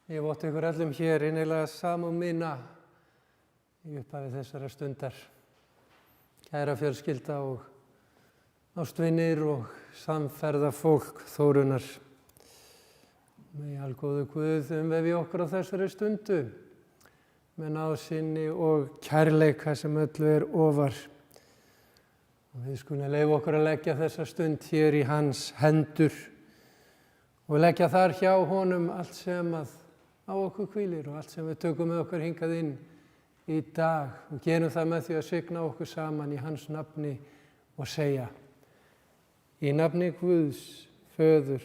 Ég votta ykkur öllum hér innilega samúð mína í upphafi þessara stundar. Kæra fjölskylda og ástvinir og samferðafólk Þórunnar. Megi algóðu Guð umvefi okkur á þessari stundu með náðsinni og kærleika sem öllu ofar. Og við skulum leyfa okkur að leggja þessa stund hér í hans hendur og leggja þar hjá honum allt sem á okkur hvílir og allt sem við tökum með okkur hingað inn í dag og gerum það með því að signa okkur saman í hans nafni og segja: í nafni Guðs, Föður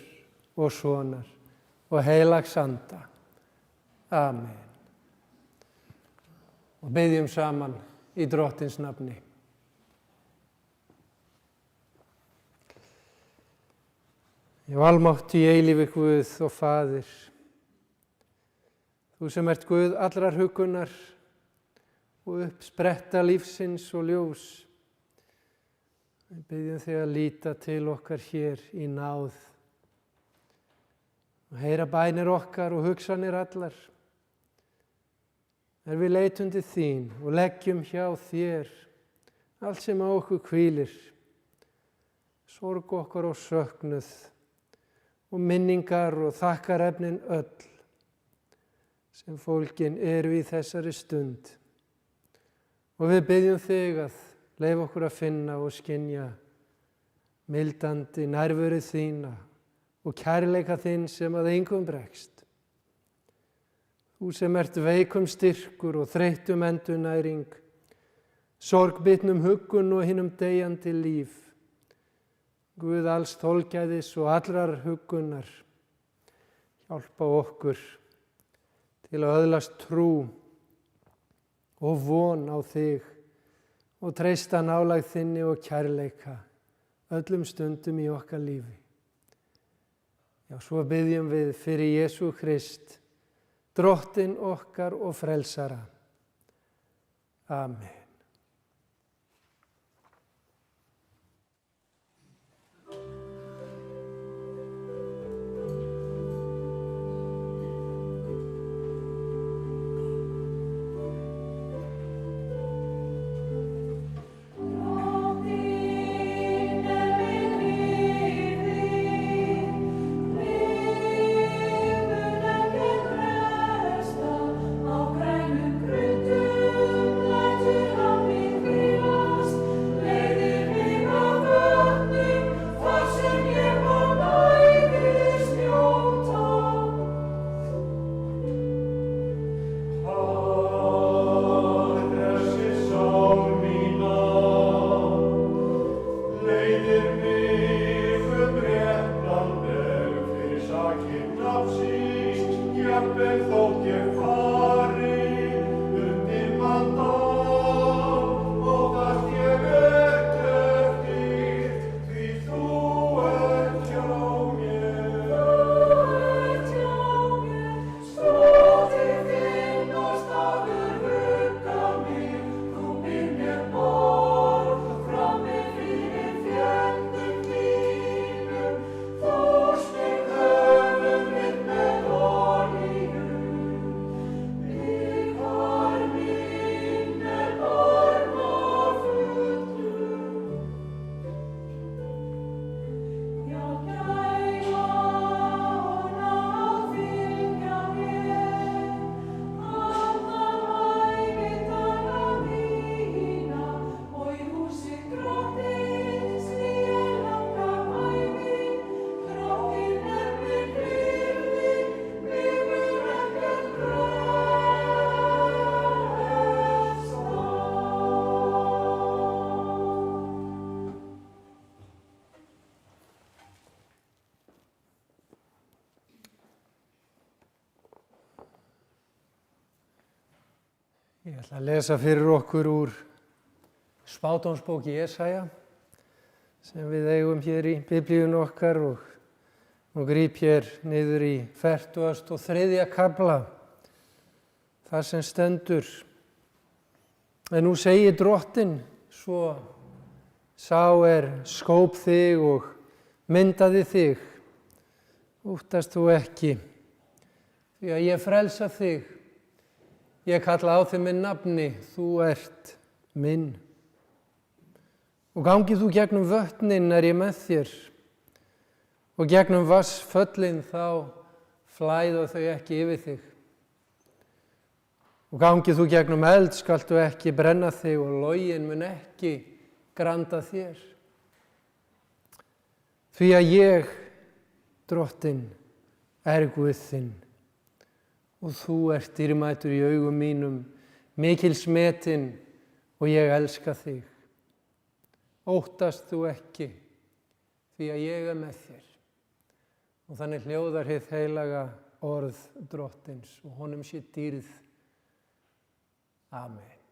og Sonar og heilags anda. Amen. Og biðjum saman í Drottins nafni. Í almáttugi eilífi Guð og Faðir, þú sem ert Guð allrar huggunar og uppspretta lífsins og ljós, við biðjum þig að líta til okkar hér í náð og heyra bænir okkar og hugsanir allar. Við leitum til þín og leggjum hjá þér allt sem á okkur hvílir, sorg okkar og söknuð og minningar og þakkarefnin öll sem fólkin eru í þessari stund. Og við biðjum þig að leyfa okkur að finna og skynja mildandi nærveru þína og kærleika þinn sem að engum bregst. Þú sem ert veikum styrkur og þreyttum endurnæring, sorgbitnum huggun og hinum deyjandi líf, Guð alls þolgæðis og allrar huggunar, hjálpa okkur til að öðlast trú og von á þig og treysta nálægð þinni og kærleika öllum stundum í okkar lífi. Já, svo biðjum við fyrir Jesú Krist, Drottinn okkar og frelsara. Amen. Ég ætla að lesa fyrir okkur úr spádómsbók Jesaja sem við eigum hér í biblíunni okkar og gríp hér niður í 43. kafla, þar sem stendur: en nú segir Drottinn svo, sá skóp þig og myndaði þig, óttast þú ekki, Því að ég frelsa þig. Ég kalla á þig með nafni, þú ert minn. Og gangi þú gegnum vötnin er ég með þér. Og gegnum vatnsföllin þá flæða þau ekki yfir þig. Og gangi þú gegnum eld skaltu ekki brenna þig og loginn mun ekki granda þér. Því að ég, Drottinn, er Guð þinn og þú ert dýrmætur í augum mínum, mikils metinn og ég elska þig. Óttast þú ekki, því að ég er með þér. Og þannig hljóðar hið heilaga orð Drottins og honum sé dýrð. Amen.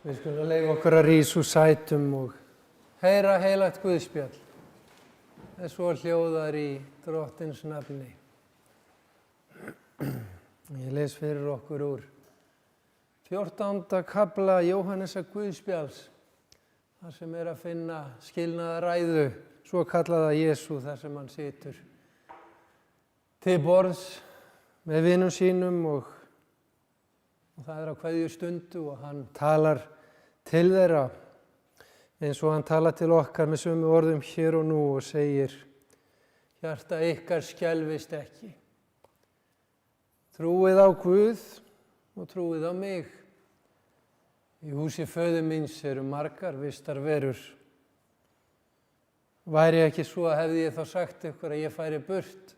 Við skulum leyfa okkur að rísa úr sætum og heyra heilagt guðspjall. Það svo hljóðar í Drottins nafni. Ég les fyrir okkur úr 14. kafla Jóhannesar guðspjalls, þar sem er að finna skilnaðaræðu, svo kallaða Jesú, þar sem hann situr til borðs með vinum sínum og það er á kveðju stundu og hann talar til þeirra eins og hann talar til okkar með sömu orðum hér og nú og segir: hjarta ykkar skelfist ekki. Trúið á Guð og trúið á mig. Í húsi föður míns eru margar vistarverur. Væri ekki svo hefði ég þá sagt ykkur að ég færi burt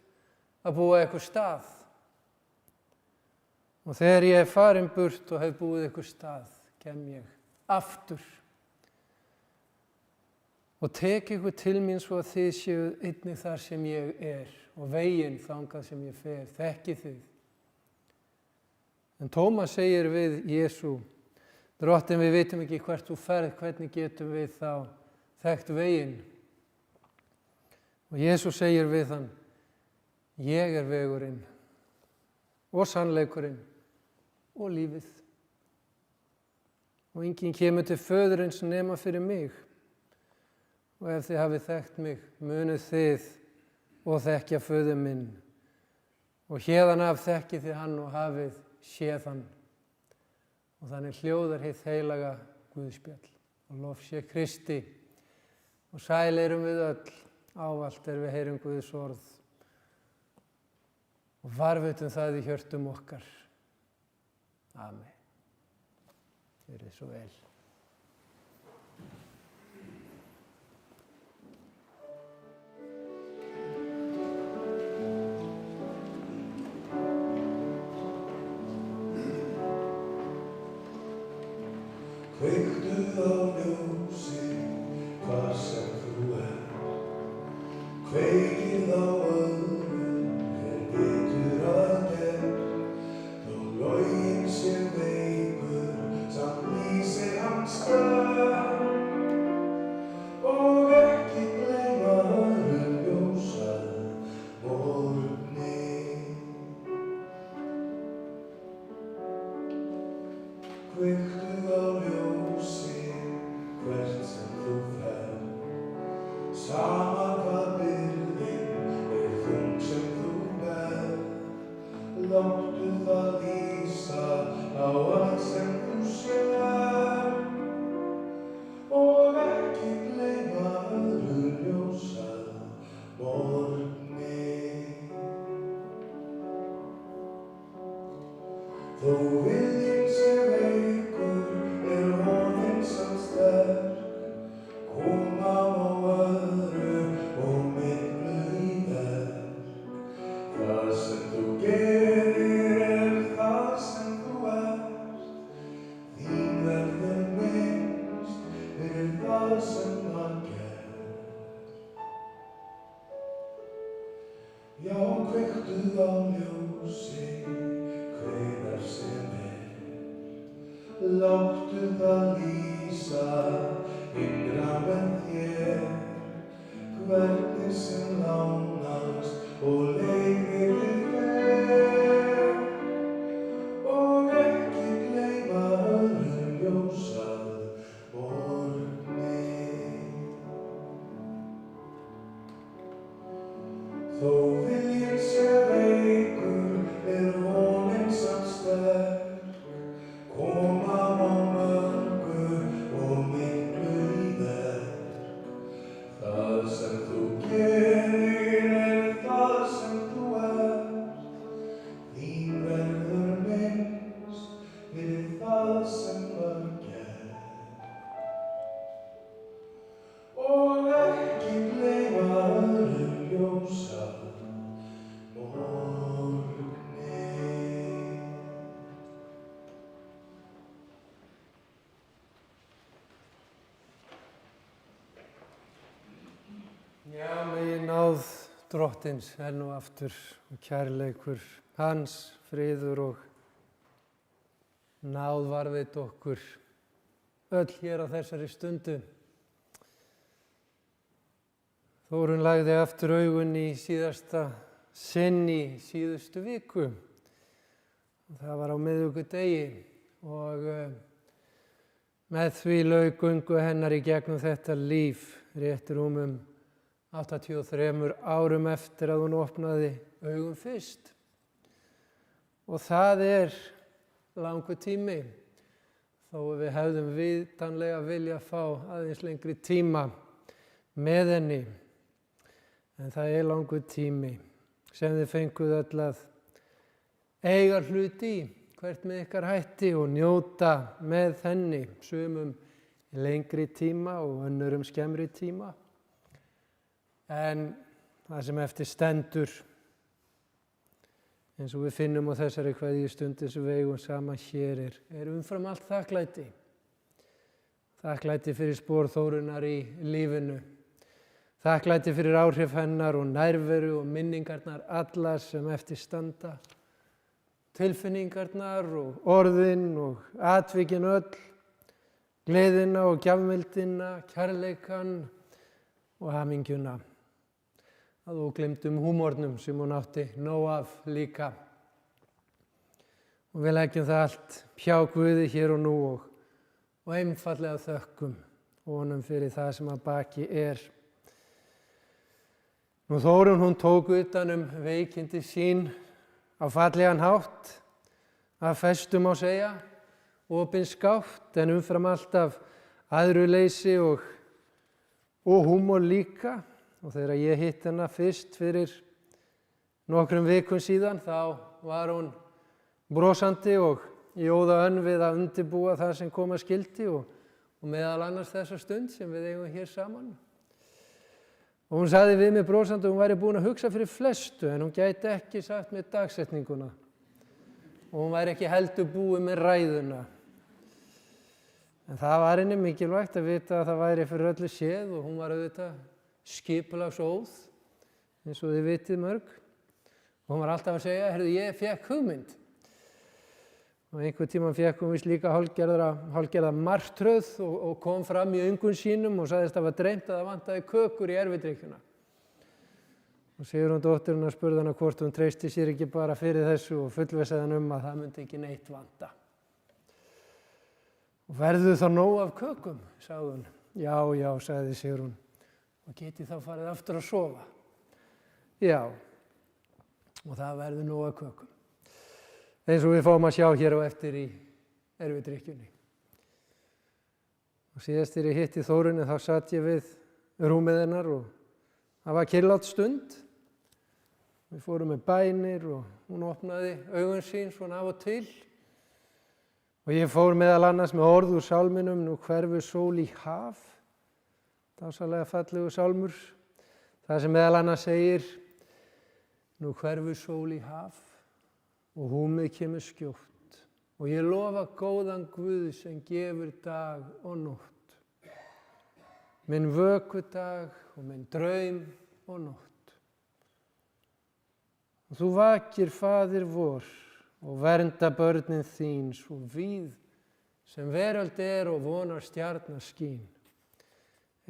að búa ykkur stað. Og þegar ég er farin burt og hef búið ykkur stað, kem ég aftur og tek ykkur til mín svo að þið séu einnig þar sem ég er og veginn þangað sem ég fer, þekkið þið. En Tómas segir við Jesú: Drottinn, við vitum ekki hvert þú ferð, hvernig getum við þá þekkt veginn? Og Jesú segir við hann: Ég er vegurinn og sannleikurinn og lífið. Og enginn kemur til föðurins nema fyrir mig. Og ef þið hafið þekkt mig, munið þið og þekkja föður minn. Og héðan af þekkið þið hann og hafið séð hann. Og þannig hljóðar hið heilaga Guðspjall. Og lof sé Kristi. Og sæl erum við öll, ávallt við heyrum Guðs orð. Og varðveitum það í hjörtum okkar. Amen. Gjörið svo vel. Kveiktu á ljósi, hvar sem þú kveikið á öðrum, betur að gerð. Þó loginn sé veikur, samt lýsir hann stað. Og ekki gleyma öðrum ljósað morgni. Kveiktu á ljósi, hvert sem þú sama hvað byrðin þung sem þú berð. Láttu það lýsa á allt sem þú sér. Og ekki gleyma öðru ljósað morgni. Þó viljinn sé veikur, vonin samt sterk. Koma á öðru og miklu í verk. Það sem þú gerir það sem þú ert. Þín verður minnst fyrir það sem var gert. Já, kveiktu á ljósi, hvenær sem láttu það lýsa innra með þér. Hvernig sem lánast og leikir fer. Og ekki gleyma öðrum ljósað morgni. Þó viljinn sé veikur, vonin samt sterk. Koma á mörgu og miklu í verk. Það sem þú gerir það sem þú ert. Þín verður minnst fyrir það sem var gert. Og ekki gleyma öðrum ljósað morgni. Já, megi náð Drottins enn og aftur og kærleikur hans, friður og náð varðveit okkur öll hér á þessari stundu. Þórunn lagði aftur augun í síðasta sinn í síðustu viku. Það var á miðvikudegi og með því lauk göngu hennar í gegnum þetta líf rétt rúmum 83 árum eftir að hún opnaði augun fyrst. Og það langur tími, þó við hefðum vitanlega vilja fá aðeins lengri tíma með henni. En það langur tími sem þið fenguð öll að eiga hlut í, hvert með ykkar hætti og njóta með henni, sumum lengri tíma og önnurum skemmri tíma. En það sem eftir stendur, eins og við finnum á þessari kveðjustundi sem við eigum saman hér, umfram allt þakklæti. Þakklæti fyrir spor Þórunnar í lífinu. Þakklæti fyrir áhrif hennar og nærveru og minningarnar allar sem eftir standa. Tilfinningarnar og orðin og atvikin öll. Gleðina og gjafmildina, kærleikann og hamingjuna. að ógleymdum húmornum sem hún átti nóg af líka. Og við leggjum það allt hjá Guði hér og nú og einfallega þökkum honum fyrir það sem að baki er. Nú Þórunn, hún tók utan veikindi sín á fallegan hátt, að festu má segja, opinskátt, en umfram alltaf æðruleysi og húmor líka. Og þegar ég hitt hennar fyrst fyrir nokkrum vikum síðan, þá var hún brosandi og í óða önn við að undirbúa það sem koma skyldi og meðal annars þessa stund sem við eigum hér saman. Og hún sagði við mig brosandi að hún væri búin að hugsa fyrir flestu, en hún gæti ekki sagt með dagsetninguna. Og hún væri ekki heldur búið með ræðuna. En það var henni mikilvægt að vita að það væri fyrir öllu séð og hún var auðvitað skipulagsóð, eins og þið vitið mörg. Og hún var alltaf að segja, heyrðu, ég fékk hugmynd. Og einhvern tímann fékk hún víst líka hálfgerða martröð og kom fram í öngun sínum og sagðist að það var dreymt að það vantaði kökur í erfidrykkjuna. Og Sigrún dóttir hennar spurði hana hvort hún treysti sér ekki bara fyrir þessu og fullvissaði hana að það myndi ekki neitt vanta. Og verður þá nóg af kökum, sagði hún. Já, já, sagði Sigrún. Og geti þá farið aftur að sofa? Já, og það verður nóg af kökum. Eins og við fáum að sjá hér á eftir í erfidrykkjunni. Og síðast þegar ég hitti Þórunni þá satt ég við rúmið hennar og það var kyrrlát stund. Við fórum með bænir og hún opnaði augun sín svona af og til. Og ég fór meðal annars með orð úr sálminum, nú hverfur sól í haf. Dásamlega fallegu sálmur. Það sem meðal annars segir, nú hverfur sól í haf og húmið kemur skjótt. Og ég lofa góðan Guð sem gefur dag og nótt. Minn vökudag og minn draum og nótt. Og þú vakir faðir vor og vernda börnin þín svo víð sem veröld er og vonar stjarna skín.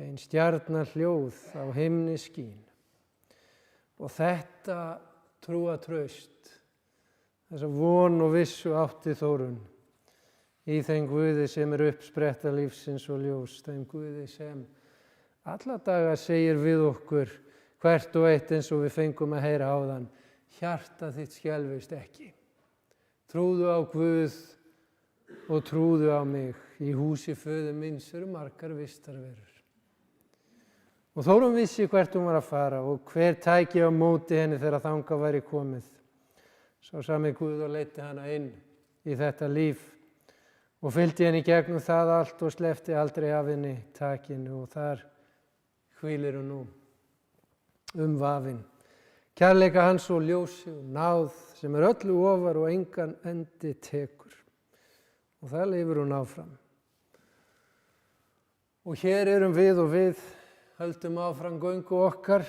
Ein stjarna hljóð á himni skín. Og þetta trúa traust, þessa von og vissu átti Þórunn í þeim Guði sem uppspretta lífsins og ljós, þeim Guði sem alla daga segir við okkur hvert og eitt eins og við fengum að heyra áðan, hjarta þitt skelfist ekki. Trúðu á Guð og trúðu á mig, í húsi föður míns eru margar vistarverur. Og Þórunn vissi hvert hún var að fara og hver tæki á móti henni þegar þangað væri komið. Sá sami Guð og leiddi hana inn í þetta líf og fylgdi henni gegnum það allt og sleppti aldrei af henni takinu og þar hvílir hún nú umvafin. Kærleika hans og ljósi og náð sem öllu ofar og engan endi tekur. Og það lifir hún áfram. Og hér erum við og við höldum áfram göngu okkar,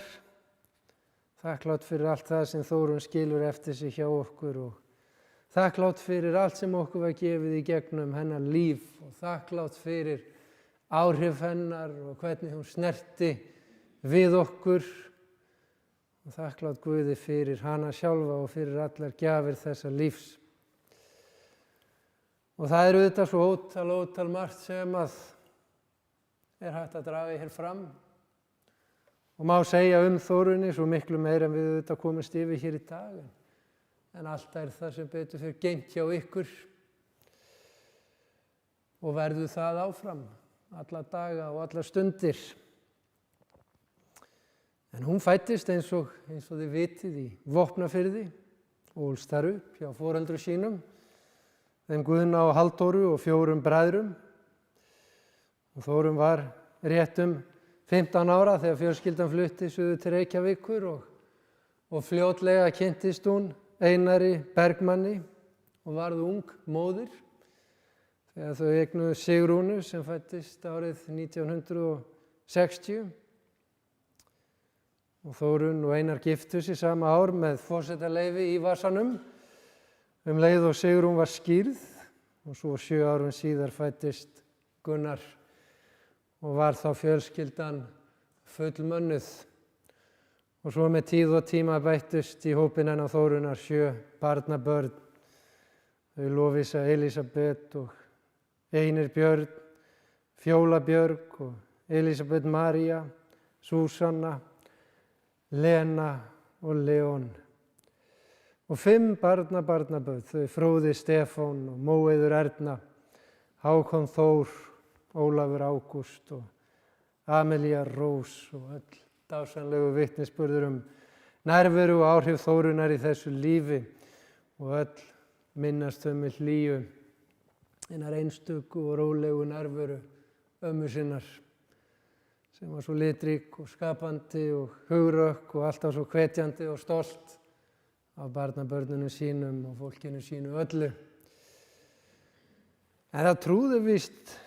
þakklátt fyrir allt það sem Þórunn skilur eftir sig hjá okkur og þakklátt fyrir allt sem okkur var gefið í gegnum hennar líf og þakklátt fyrir áhrif hennar og hvernig hún snerti við okkur og þakklátt Guði fyrir hana sjálfa og fyrir allar gjafir þessa lífs. Og það er auðvitað svo ótal margt sem að er hægt að draga hér fram. Og má segja Þórunni svo miklu meira en við auðvitað komumst yfir hér í dag. En allt er það sem betur fyrir geymt hjá ykkur. Og verður það áfram, alla daga og alla stundir. En hún fæddist eins og þið vitið í Vopnafirði og ólst þar upp hjá foreldrum sínum, þeim Guðna og Halldóru og 4 bræðrum. Og Þórunn var rétt 15 ára þegar fjölskyldan flutti suður til Reykjavíkur og fljótlega kynntist hún Einari Bergmanni og varð ung móðir þegar þau eignuðu Sigrúnu sem fæddist árið 1960. Og Þórunn og Einar giftu sig sama ár með forsetaleyfi í vasanum leið og Sigrún var skírð og svo 7 árum síðar fæddist Gunnar. Og var þá fjölskyldan fullmönnuð. Og svo með tíð og tíma bættust í hópinn hennar Þórunnar 7 barnabörn. Þau Lovísa Elísabet og Einir Björn, Fjóla Björg og Elísabet María, Súsanna, Lena og Leon. Og 5 barnabörn, þau Fróði Stefán og Móeiður Erna, Hákon Þór, Ólafur Ágúst og Amelía Rós og öll dásamlegu vitnisburður nærveru og áhrif Þórunnar í þessu lífi og öll minnast þau með hlýju hinnar einstöku og rólegu nærveru ömmu sinnar sem var svo litrík og skapandi og hugrökk og alltaf svo hvetjandi og stolt af barnabörnunum sínum og fólkinu sínu öllu. En það trúðu víst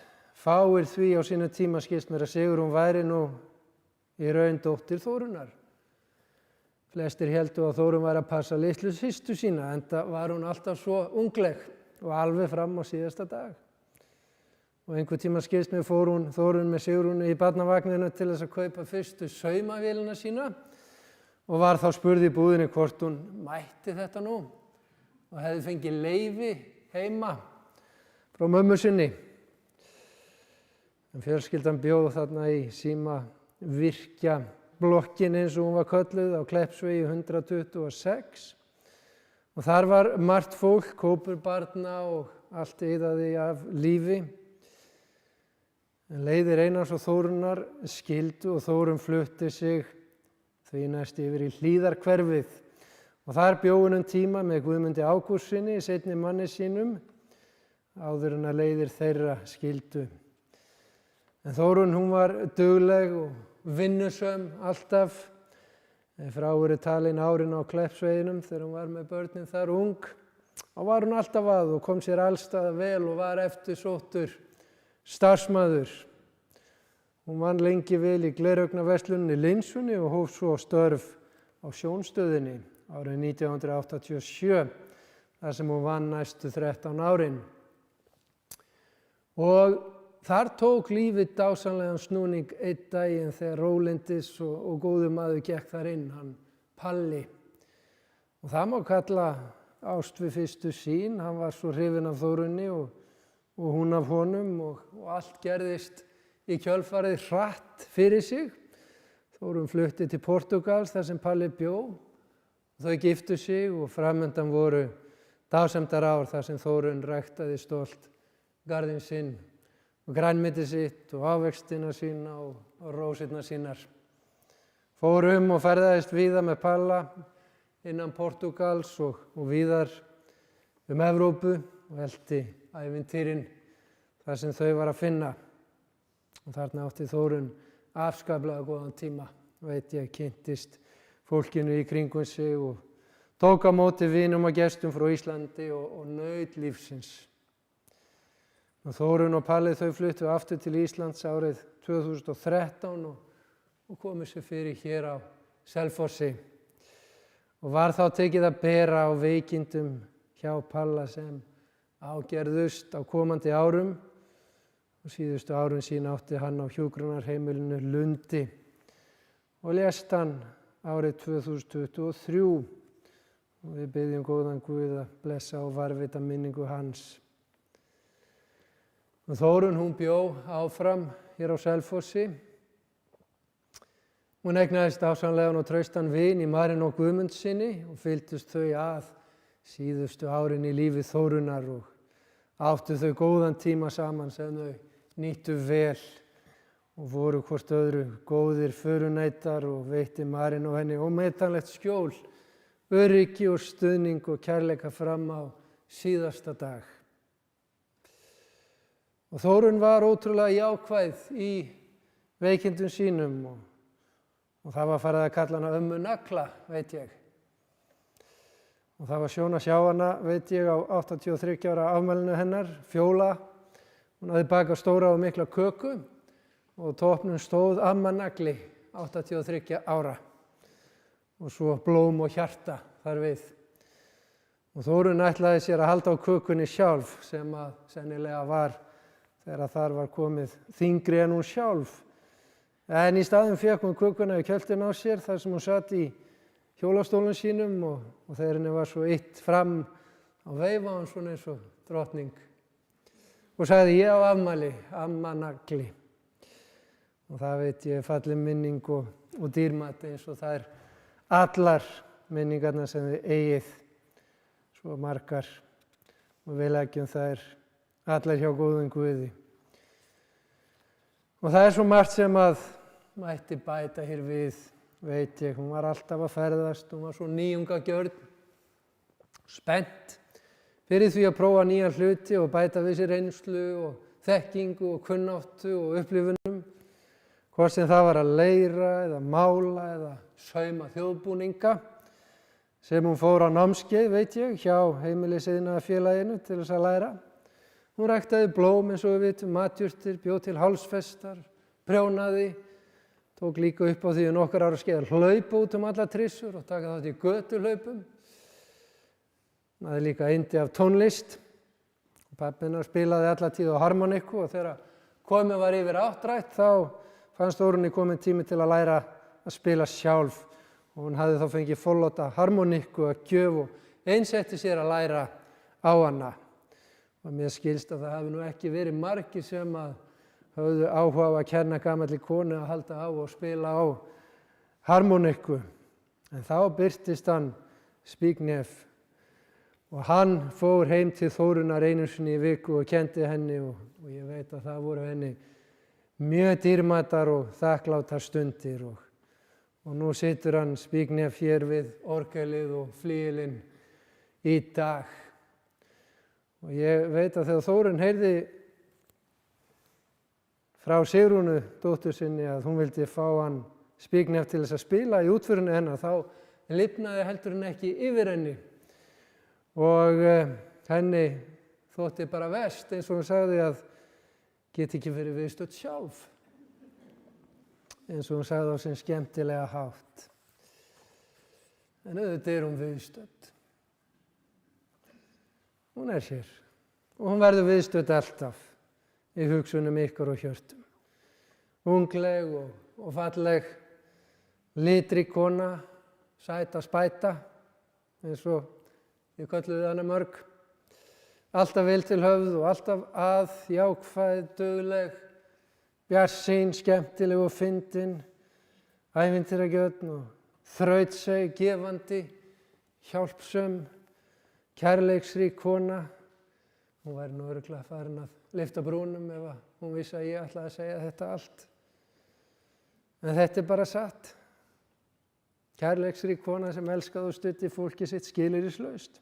fáir því á sínu tíma skilst mér að Sigrún væri nú í raun dóttir Þórunnar. Flestir héldu að Þórunn væri að passa litlu systur sína, enda var hún alltaf svo ungleg og alveg fram á síðasta dag. Og einhver tíma skilst mér fór Þórunn með Sigrúnu í barnavagninu til þess að kaupa fyrstu saumavélina sína og var þá spurð í búðinni hvort hún mætti þetta nú og hefði fengið leyfi heima frá mömmu sinni. En fjölskyldan bjó þarna í Símavirkja blokkin eins og hún var kölluð á Kleppsvegi 126 og þar var margt fólk, hópur barna og allt iðaði af lífi. En leiðir Einars og Þórunnar skildu og Þórunn flutti sig því næst yfir í Hlíðarhverfið og þar bjó hún tíma með Guðmundi Ágústssyni, seinni manni sínum, áður en að leiðir þeirra skildu. En Þórunn hún var dugleg og vinnusöm alltaf. Frá eru talin árin á Kleppsveginum þegar hún var með börnin þar ung. Og var hún alltaf að og kom sér allstaðar vel og var eftirsóttur starfsmaður. Hún vann lengi vel í gleraugnarversluninni Linsunni og hóf svo störf á Sjónstöðinni árið 1987, þar sem hún vann næstu 13 árin. Og þar tók lífið dásamlegan snúning einn daginn þegar rólyndis og góður maður gekk þar inn, hann Palli. Og það má kalla ást við fyrstu sýn, hann var svo hrifinn af Þórunni og hún af honum og allt gerðist í kjölfarið hratt fyrir sig. Þórunn flutti til Portúgals þar sem Palli bjó. Þau giftu sig og framundan voru dásemdar ár þar sem Þórunn ræktaði stolt garðinn sinn og grænmeti sitt og ávextina sína og rósirnar sínar. Fór og ferðaðist víða með Palla innan Portúgals og víðar Evrópu og elti ævintýrin þar sem þau var að finna. Og þarna átti Þórunn afskaplega góðan tíma, veit ég, kynntist fólkinu í kringum sig og tók á móti vinum og gestum frá Íslandi og naut lífsins. Og Þórunn og Palli þau fluttu aftur til Íslands árið 2013 og komu sér fyrir hér á Selfossi. Og var þá tekið að bera á veikindum hjá Palla sem ágerðust á komandi árum. Og síðustu árin sín átti hann á hjúkrunarheimilinu Lundi og lést hann árið 2023. Og við biðjum góðan Guð að blessa og varðveita minningu hans. Og Þórunn hún bjó áfram hér á Selfossi. Hún eignaðist ásamlegan og traustan vin í Marínó Guðmundsssyni og fylgdust þau að síðustu árin í lífi Þórunnar og áttu þau góðan tíma saman sem þau nýttu vel og voru hvort öðru góðir förunautar og veitti Marínó henni ómetanlegt skjól, öryggi og stuðning og kærleika fram á síðasta dag. Og Þórunn var ótrúlega jákvæð í veikindum sínum og það var farið að kalla hana ömmu Nagla, veit ég. Og það var sjón að sjá hana, veit ég, á 83 ára afmælinu hennar, Fjóla. Hún hafði bakað stóra og mikla köku og á toppnum stóð amma Nagli, 83 ára. Og svo blóm og hjarta þar við. Og Þórunn ætlaði sér að halda á kökunni sjálf sem að sennilega var þegar þar var komið þyngri en hún sjálf. En í staðinn fékk hún kökuna í kjöltin á sér þar sem hún satt í hjólastólum sínum og þegar henni var svo ytt fram á veifa hún svona eins og drottning og sagði ég á afmæli, amma nagli. Og það veit ég falleg minning og dýrmætt eins og það allar minningarnar sem þið eigið, svo margar og við leggjum þær allar hjá góðum Guði. Og það svo margt sem að mætti bæta hér við, veit ég, hún var alltaf að ferðast, hún var svo nýjungagjörn, spennt fyrir því að prófa nýja hluti og bæta við sér reynslu og þekkingu og kunnáttu og upplifunum. Hvort sem það var að leira eða mála eða sauma þjóðbúninga sem hún fór á námskeið, veit ég, hjá Heimilisiðnaðarfélaginu til þess að læra. Hún ræktaði blóm eins og við vitum, matjurtir, bjó til hálsfestar, prjónaði, tók líka upp á því nokkur ára skeið að hlaupa út alla trissur og taka þátt í götuhlaupum. Hún hafði líka yndi af tónlist. Pabbi hennar spilaði alla tíð á harmonikku og þegar komið var yfir áttrætt þá fannst Þórunni kominn tími til að læra að spila sjálf og hún hafði þá fengið forláta harmonikku að gjöf og einsetti sér að læra á hana. Og mér skilst að það hafi nú ekki verið margir sem að höfðu áhuga á að kenna gamalli konu að halda á og spila á harmonikku. En þá birtist hann Zbigniew og hann fór heim til Þórunnar einu sinni í viku og kenndi henni og ég veit að það voru henni mjög dýrmætar og þakklátar stundir og nú situr hann Zbigniew hér við orgelið og flygilinn í dag. Og ég veit að þegar Þórunn heyrði frá Sigrúnu dóttur sinni að hún vildi fá hann Zbigniew til þess að spila í útförinu hennar, þá lifnaði heldur hann ekki yfir henni og henni þótti bara verst eins og hún sagði að get ekki verið viðstödd sjálf, eins og hún sagði á sinn skemmtilega hátt. En auðvitað hún viðstödd. Hún hér og hún verður viðstödd alltaf í hugsunum ykkar og hjörtum. Ungleg og falleg, litrík kona, sæta spæta, eins og ég kölluði hana mörg. Alltaf vel til höfð og alltaf jákvæð, dugleg, bjartsýn, skemmtileg og fyndin, ævintýragjörn og þrautseig, gefandi, hjálpsöm, kærleiksrík kona. Hún væri nú örugglega farin að lyfta brúnum ef hún vissi að ég ætlaði að segja þetta allt. En þetta bara satt. Kærleiksrík kona sem elskaði og studdi fólki sitt skilyrðislaust.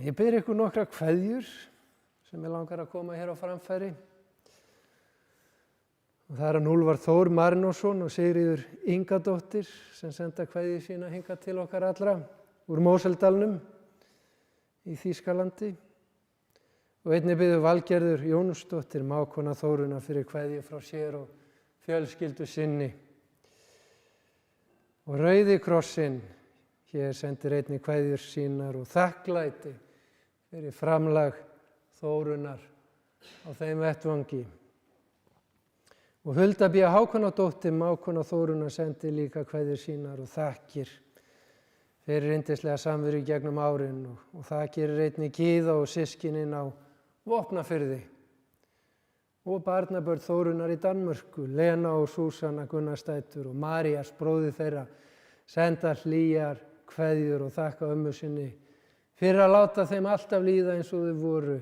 Ég bið ykkur nokkra kveðjur sem ég langar að koma hér á framfæri. Og það hann Úlfar Þór Marinósson og Sigríður Ingadóttir sem senda kveðju sína hingað til okkar allra úr Móseldalnum í Þýskalandi. Og einnig biður Valgerður Jónsdóttir mágkona Þórunnar fyrir kveðju frá sér og fjölskyldu sinni. Og Rauði krossinn hér sendir einnig kveðjur sínar og þakklæti fyrir framlag Þórunnar á þeim vettvangi. Og Hulda B. Hákonardóttir, mágkona Þórunnar, sendi líka kveðjur sínar og þakkir fyrir yndislega samveru í gegnum árin og þakkir einnig Gyða og systkinin á Vopnafirði og barnabörn Þórunnar í Danmörku, Lena og Súsanna Gunnarsdætur og Marías, bróðir þeirra, senda hlýjar kveðjur og þakka ömmu sinni fyrir að láta þeim alltaf líða eins og þau voru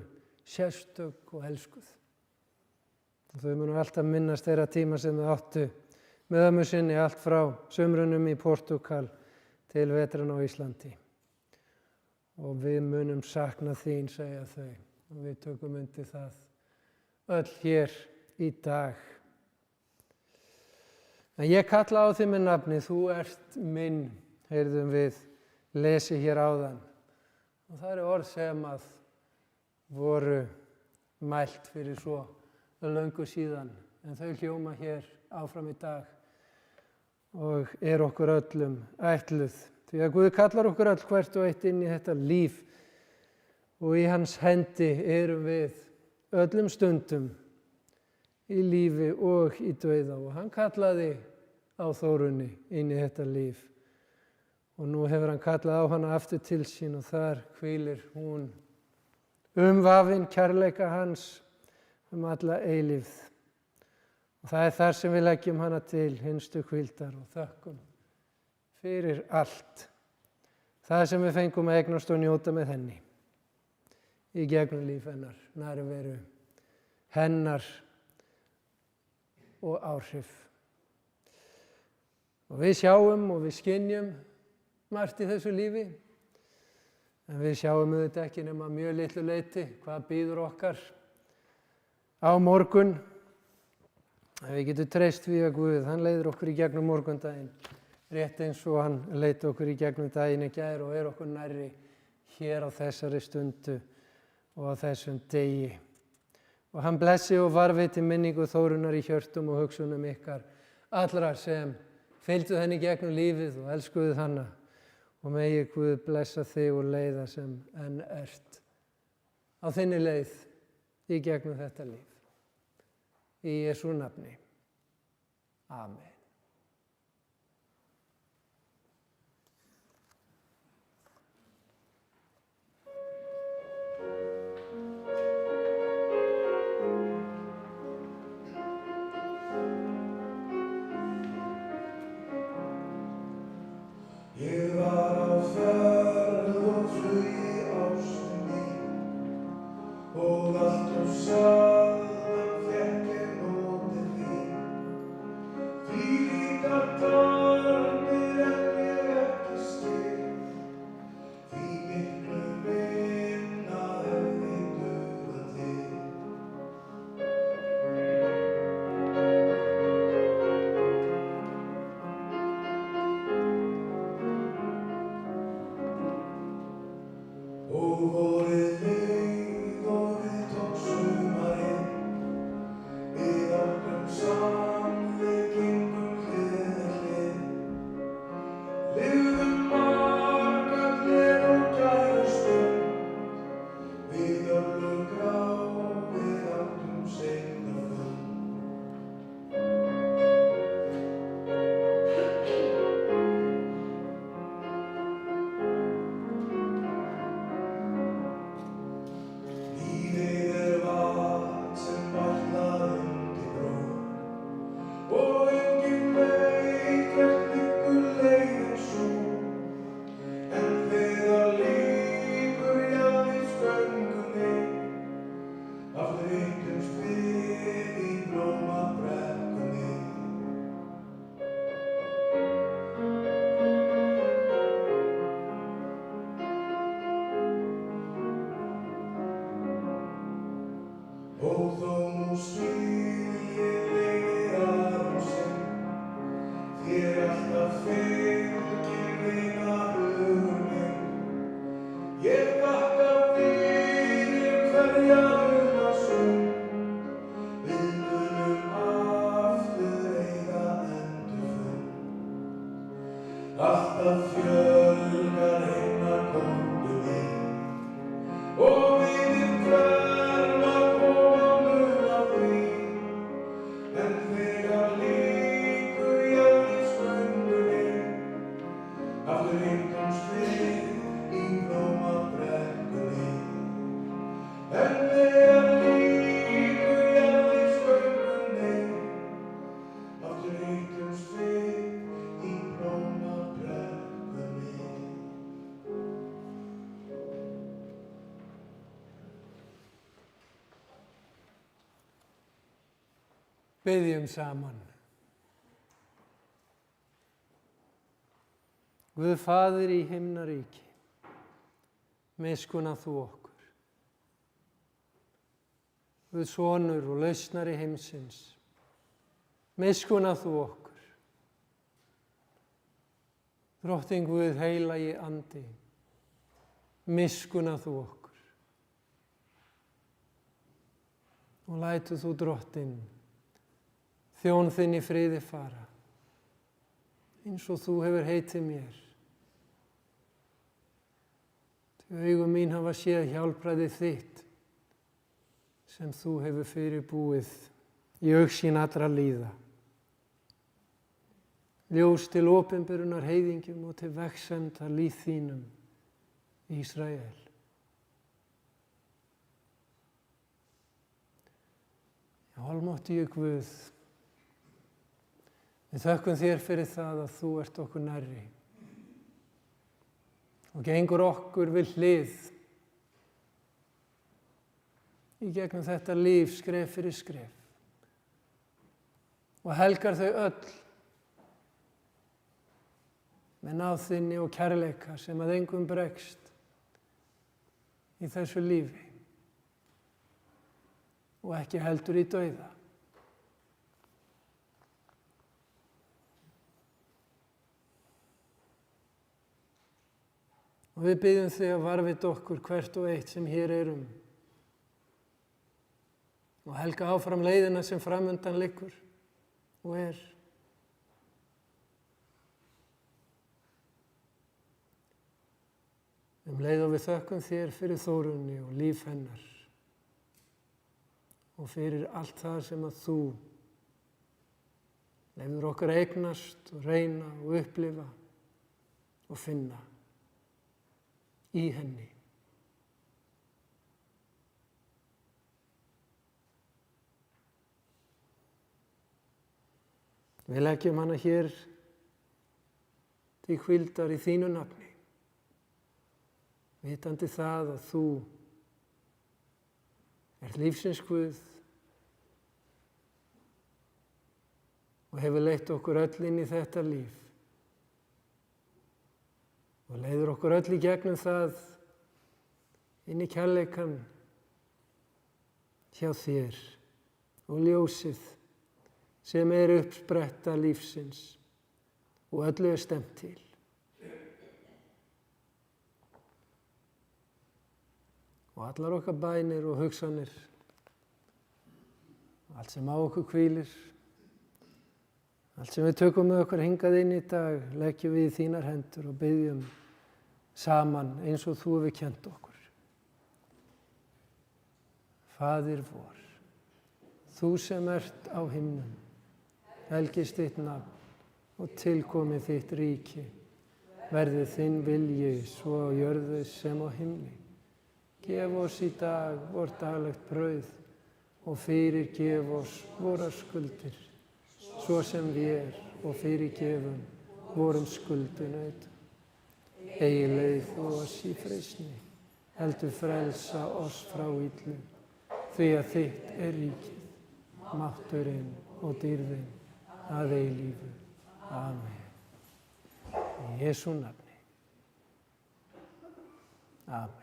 sérstök og elskuð. Og þau munu alltaf minnast þeirra tíma sem þau áttu með ömmu sinni allt frá sumrunum í Portúgal til vetrana á Íslandi. Og við munum sakna þín, segja þau, og við tökum undir það öll hér í dag. En ég kalla á þig með nafni, þú ert minn, heyrðum við lesi hér áðan. Og það eru orð sem að voru mælt fyrir svo löngu síðan, en þau hljóma hér áfram í dag og okkur öllum ætluð. Því að Guð kallar okkur öll hvert og eitt inn í þetta líf og í hans hendi erum við öllum stundum í lífi og í dauða. Og hann kallaði á Þórunni inn í þetta líf. Og nú hefur hann kallað á hana aftur til sín og þar hvílir hún umvafin kærleika hans alla eilífð. Og það er þar sem við leggjum hana til hinstu hvíldar og þökkum fyrir allt. Það sem við fengum að eignast og njóta með henni. Í gegnum líf hennar, nærveru hennar og áhrif. Og við sjáum og við skynjum margt í þessu lífi. En við sjáum auðvitað ekki nema mjög litlu leyti hvað bíður okkar á morgun. En við getum treyst við að Guð, hann leiðir okkur í gegnum morgundaginn. Rétt eins og hann leiti okkur í gegnum daginn í gær og okkur nærri hér á þessari stundu og á þessum degi. Og hann blessi og varveiti minningu Þórunnar í hjörtum og hugsunum ykkar allra sem fylgdu henni í gegnum lífið og elskuðu hana. Og megi Guð blessa þig og leiða sem enn ert á þinni leið í gegnum þetta líf. Í Jesú nafni. Amen. Ég var á ferð og flugi ást mín og allt og sjaldan fékk ég notið þín. Þvílíkar þarfir en ég ekki skil, því miklu minna hefði dugað til. Og vorið leið og við tók sumarinn, við áttum samleið gengum hlið við hlið. Lifðum marga gleði og gæða stund, við örlög grá, við áttum seinafund. Lífið er vatn sem varlar undir brún og enginn veit hvert liggur leiðin sú. En þegar lýkur jarðlífsgöngunni, aftur hittumst við í blómabrekkunni. Og þó nú skil ég leiðir sinn, þér alltaf fylgir eina hugur minn. Ég þakka fyrir hverja stund, við munum aftur eiga endurfund. Alltaf fjölgar hinna komdu við, og við hverfa koma mun af því. En þegar lýkur jarðlífsgöngunni, aftur hittumst við í blómabrekkunni. En þegar lýkur jarðlífsgöngunni, aftur hittumst við í blómabrekkunni. Biðjum saman. Guð Faðir í himnaríki, miskunna þú okkur. Guð Sonur og lausnari heimsins, miskunna þú okkur. Drottinn Guð heilagi andi, miskunna þú okkur. Og lætu þú Drottinn þjón þinn í friði fara, eins og þú hefur heitið mér. Því augu mín hafa séð hjálpræðið þitt, sem þú hefur fyrirbúið í augsýn allra líða. Ljós til opinberunar heiðingjum og til vegsemdar líð þínum, Ísrael. Almáttugi Guð, við þökkum þér fyrir það að þú ert okkur nærri og gengur okkur við hlið í gegnum þetta líf skref fyrir skref og helgar þau öll með náð þinni og kærleika sem að engum bregst í þessu lífi og ekki heldur í dauða. Og við biðjum þig að varðveita okkur hvert og eitt sem hér erum og helga áfram leiðina sem framundan liggur og er. Leið og við þökkum þér fyrir Þórunni og líf hennar og fyrir allt það sem að þú leyfir okkur að eignast og reyna og upplifa og finna í henni. Við leggjum hana hér til hvíldar í þínu nafni, vitandi það að þú ert lífsins Guð og hefur leitt okkur öll inn í þetta líf og leiður okkur öll í gegnum það inn í kærleikann hjá þér og ljósið sem er uppspretta lífsins og öllu er stefnt til. Og allar okkar bænir og hugsanir, allt sem á okkur hvílir, allt sem við tökum með okkur hingað inn í dag, leggjum við í þínar hendur og biðjum saman eins og þú hefur kennt okkur. Faðir vor, þú sem ert á himnum, helgist þitt nafn og tilkomi þitt ríki, verði þinn vilji svo á jörðu sem á himni. Gef oss í dag vort daglegt brauð og fyrirgef oss vorar skuldir, svo sem við og fyrirgefum vorum skuldunautum. Eigi leið þú oss í freistni, heldur frelsa oss frá illu, því að þitt er ríkið, mátturinn og dýrðin að eilífu. Amen. Í Jesú nafni. Amen.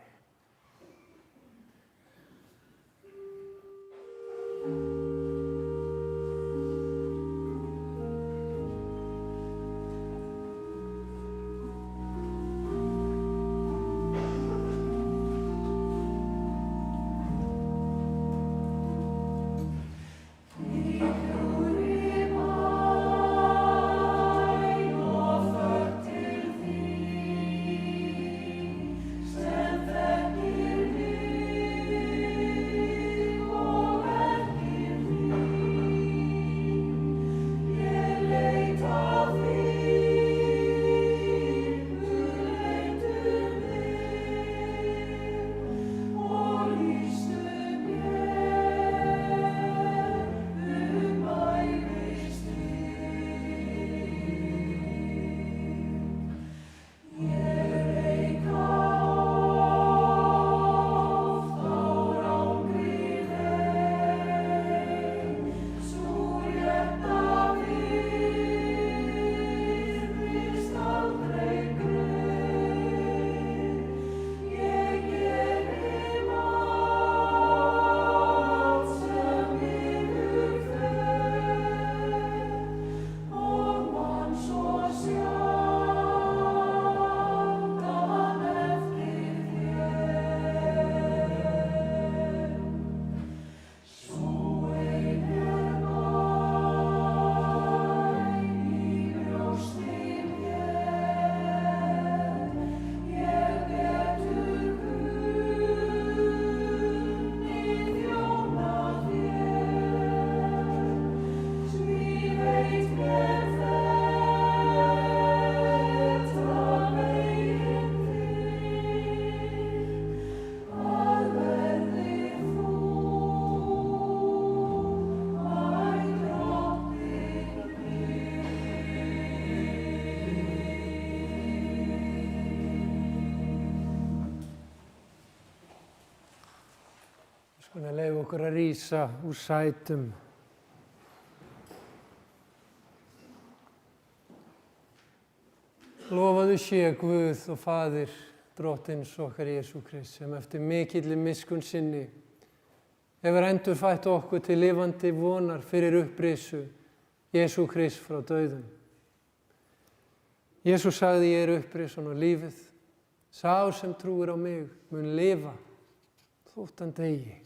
Sem Svona leyfa okkur að rísa úr sætum. Lofaðu sé Guð og Faðir Drottins okkar Jesú Krist, sem eftir mikilli miskunn sinni hefur endurfætt okkur til lifandi vonar fyrir upprisu Jesú Krist frá dauðum. Jesús sagði, ég er upprisun og lífið. Sá sem trúir á mig mun lifa þótt hann deyi.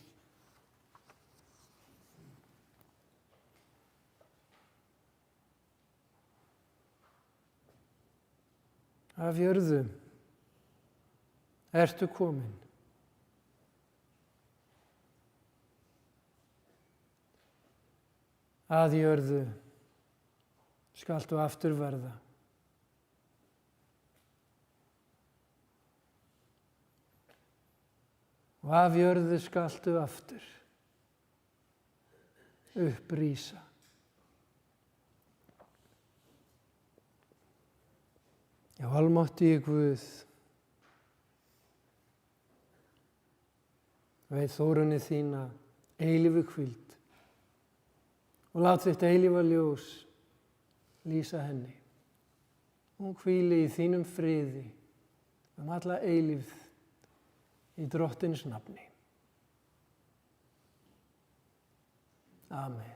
Af jörðu ertu komin. Að jörðu skaltu aftur verða. Og af jörðu skaltu aftur upprísa. Já, almáttigi Guð, veit þórunni þína eilífu hvíld og lát þitt eilífa ljós lýsa henni. Hún hvíli í þínum friði alla eilífð í Drottins nafni. Amen.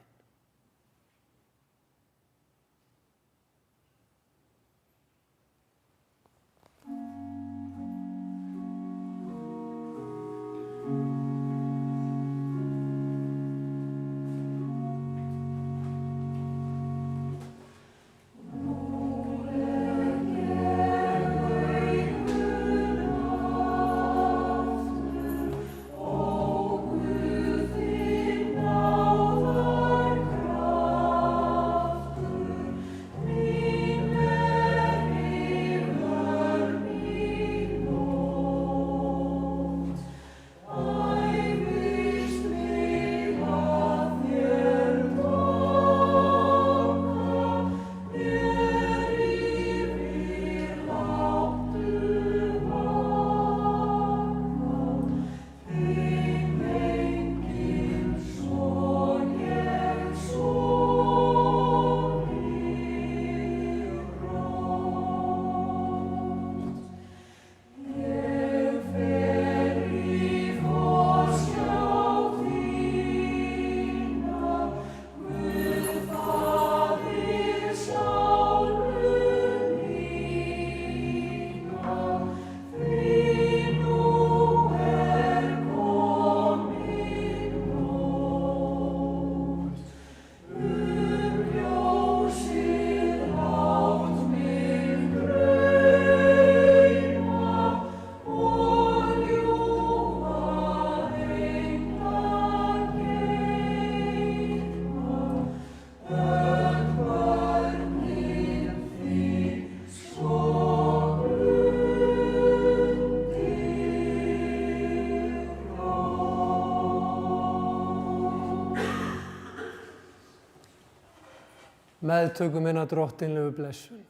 Meðtökum hinna drottinlegu blessun.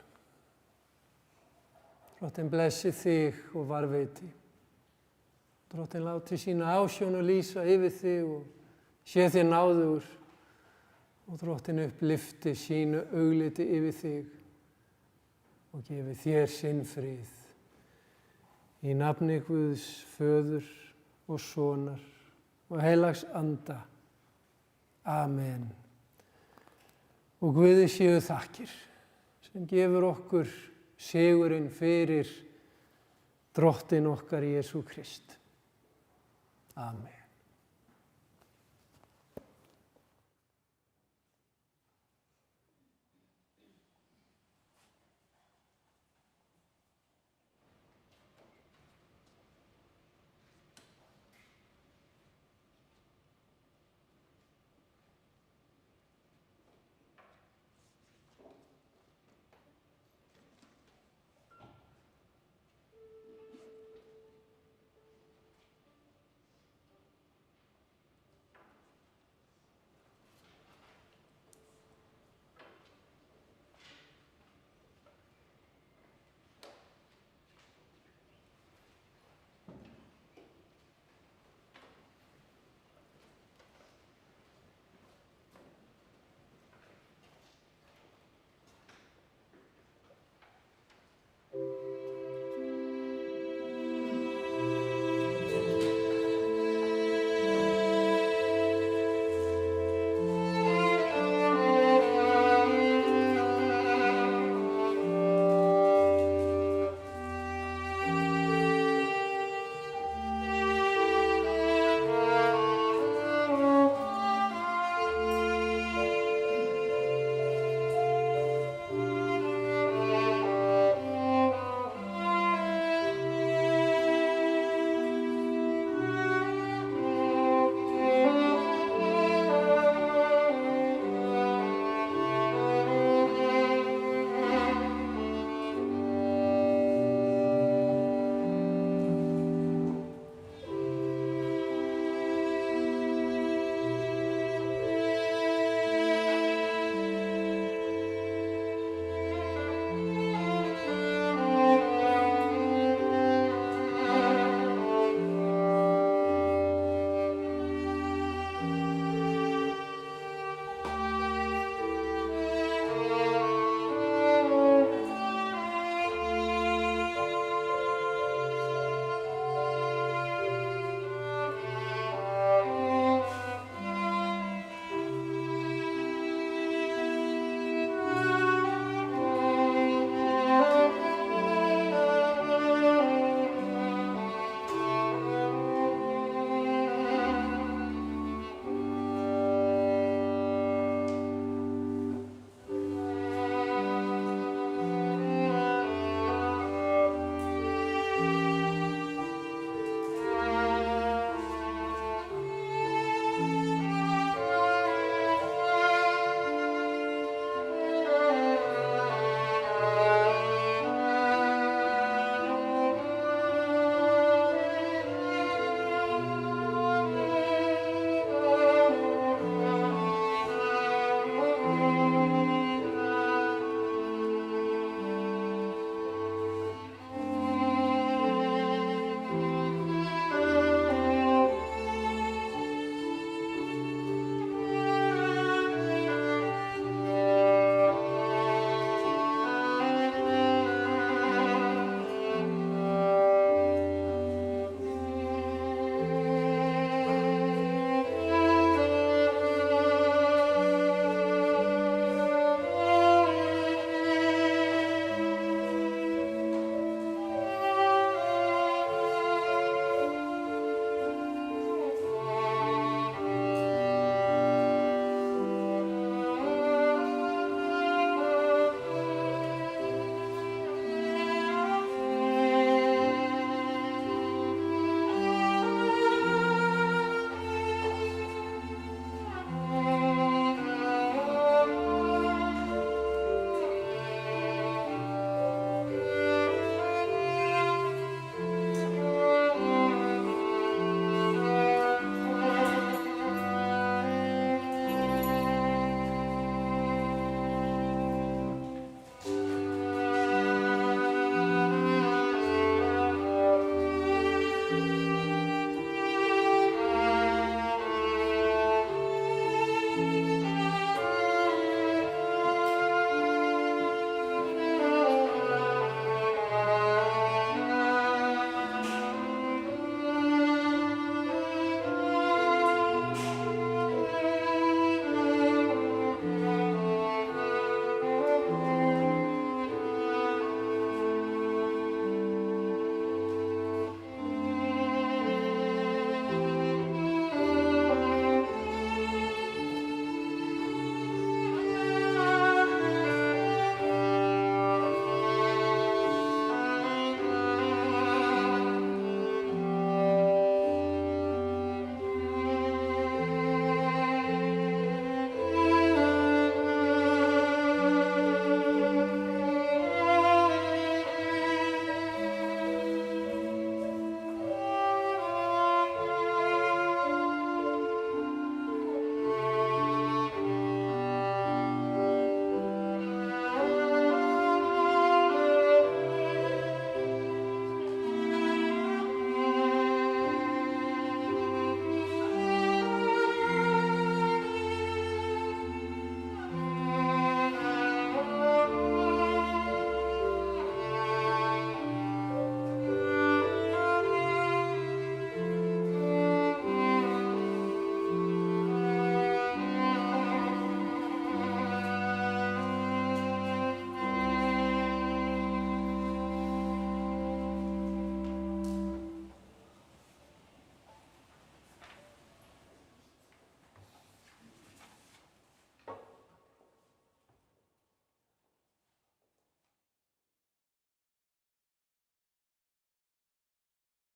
Drottin blessi þig og varveiti. Drottin láti sína ásjón og lýsa yfir þig og sé þér náðugur. Og drottin upplyfti sínu augliti yfir þig og gefi þér sinn frið. Í nafni Guðs Föður og Sonar og heilags Anda. Amen. Og Guði séu þakkir sem gefur okkur sigurinn fyrir Drottin okkar Jesú Krist. Amen.